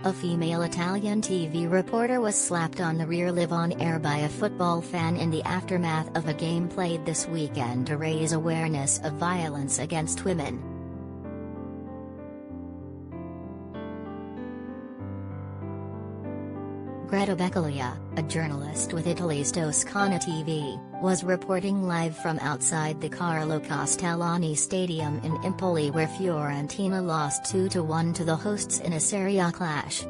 A female Italian TV reporter was slapped on the rear live on air by a football fan in the aftermath of a game played this weekend to raise awareness of violence against women. Greta Beccaglia, a journalist with Italy's Toscana TV, was reporting live from outside the Carlo Castellani Stadium in Empoli where Fiorentina lost 2-1 to the hosts in a Serie A clash.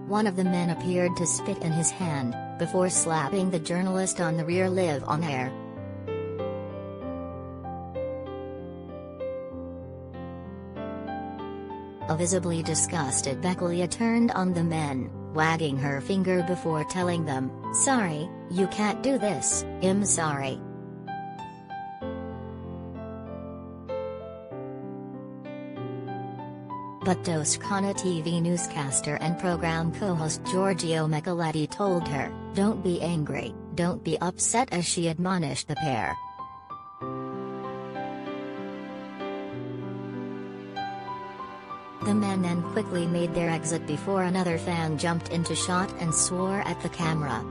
One of the men appeared to spit in his hand, before slapping the journalist on the rear live on air. A visibly disgusted Beccaglia turned on the men, wagging her finger before telling them, "Sorry, you can't do this, I'm sorry." But Toscana TV newscaster and program co-host Giorgio Micheletti told her, "Don't be angry, don't be upset," as she admonished the pair. The men then quickly made their exit before another fan jumped into shot and swore at the camera.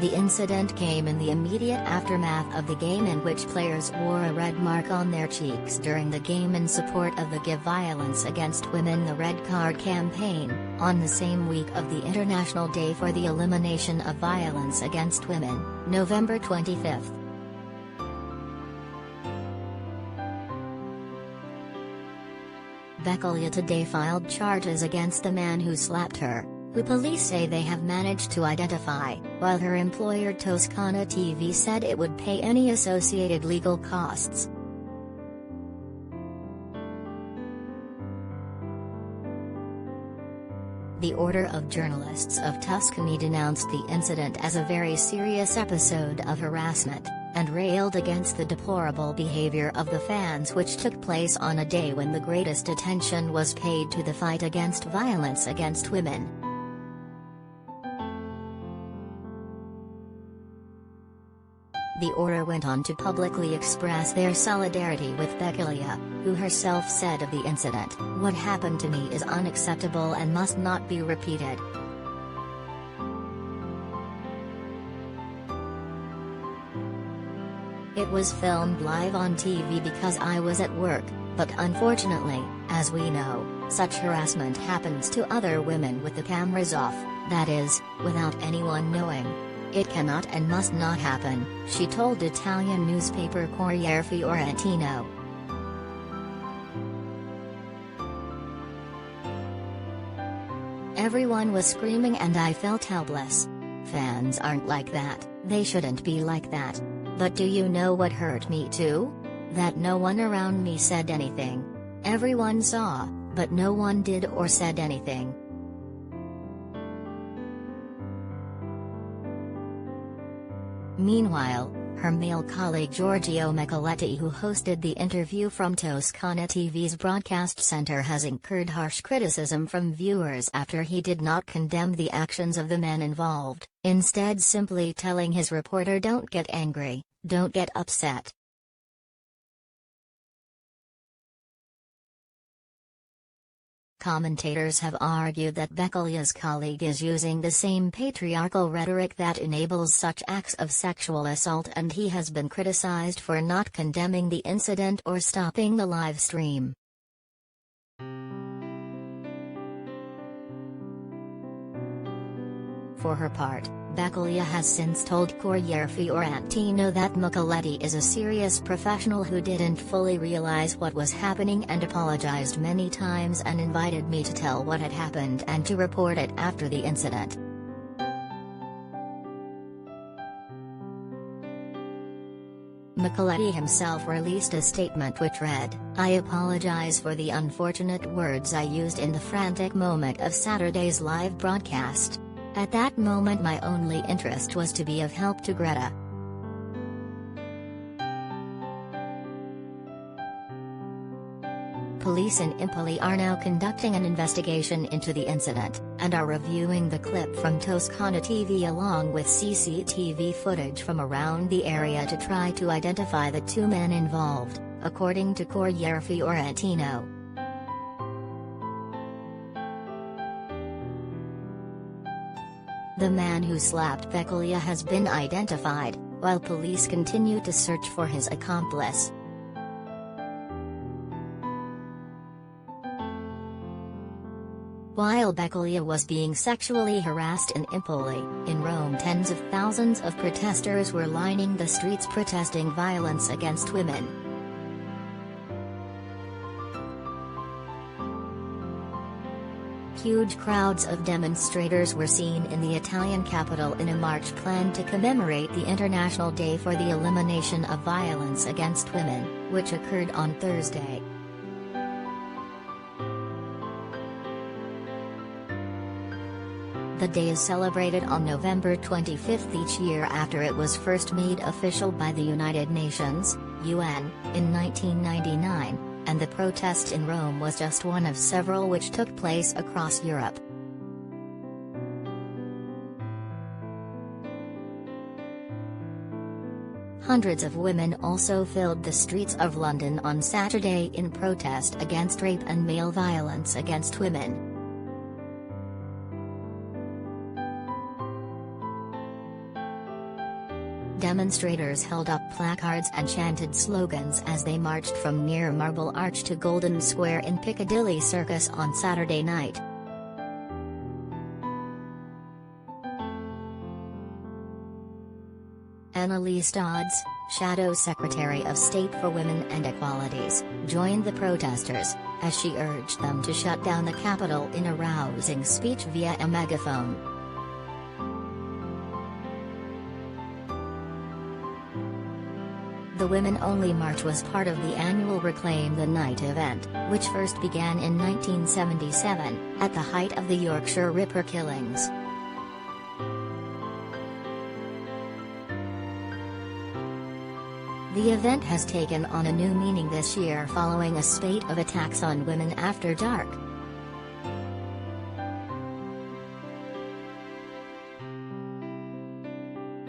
The incident came in the immediate aftermath of the game in which players wore a red mark on their cheeks during the game in support of the Give Violence Against Women the Red Card campaign, on the same week of the International Day for the Elimination of Violence Against Women, November 25. Beccaglia today filed charges against the man who slapped her, who police say they have managed to identify, while her employer Toscana TV said it would pay any associated legal costs. The Order of Journalists of Tuscany denounced the incident as a very serious episode of harassment, and railed against the deplorable behavior of the fans, which took place on a day when the greatest attention was paid to the fight against violence against women. The Order went on to publicly express their solidarity with Beccaglia, who herself said of the incident, "What happened to me is unacceptable and must not be repeated." It was filmed live on TV because I was at work, but unfortunately, as we know, such harassment happens to other women with the cameras off, that is, without anyone knowing. It cannot and must not happen, she told Italian newspaper Corriere Fiorentino. Everyone was screaming and I felt helpless. Fans aren't like that, they shouldn't be like that. But do you know what hurt me too? That no one around me said anything. Everyone saw, but no one did or said anything. Meanwhile, her male colleague Giorgio Micheletti, who hosted the interview from Toscana TV's broadcast center, has incurred harsh criticism from viewers after he did not condemn the actions of the men involved, instead simply telling his reporter, "Don't get angry, don't get upset." Commentators have argued that Beccaglia's colleague is using the same patriarchal rhetoric that enables such acts of sexual assault, and he has been criticized for not condemning the incident or stopping the live stream. For her part, Beccaglia has since told Corriere Fiorentino that Micheletti is a serious professional who didn't fully realize what was happening and apologized many times and invited me to tell what had happened and to report it after the incident. Micheletti himself released a statement which read, "I apologize for the unfortunate words I used in the frantic moment of Saturday's live broadcast. At that moment my only interest was to be of help to Greta." Police in Empoli are now conducting an investigation into the incident, and are reviewing the clip from Toscana TV along with CCTV footage from around the area to try to identify the two men involved, according to Corriere Fiorentino. The man who slapped Beccaglia has been identified, while police continue to search for his accomplice. While Beccaglia was being sexually harassed in Empoli, in Rome, tens of thousands of protesters were lining the streets protesting violence against women. Huge crowds of demonstrators were seen in the Italian capital in a march planned to commemorate the International Day for the Elimination of Violence Against Women, which occurred on Thursday. The day is celebrated on November 25 each year after it was first made official by the United Nations, UN, in 1999, and the protest in Rome was just one of several which took place across Europe. Hundreds of women also filled the streets of London on Saturday in protest against rape and male violence against women. Demonstrators held up placards and chanted slogans as they marched from near Marble Arch to Golden Square in Piccadilly Circus on Saturday night. Annalise Dodds, Shadow Secretary of State for Women and Equalities, joined the protesters, as she urged them to shut down the Capitol in a rousing speech via a megaphone. The Women-Only March was part of the annual Reclaim the Night event, which first began in 1977, at the height of the Yorkshire Ripper killings. The event has taken on a new meaning this year following a spate of attacks on women after dark.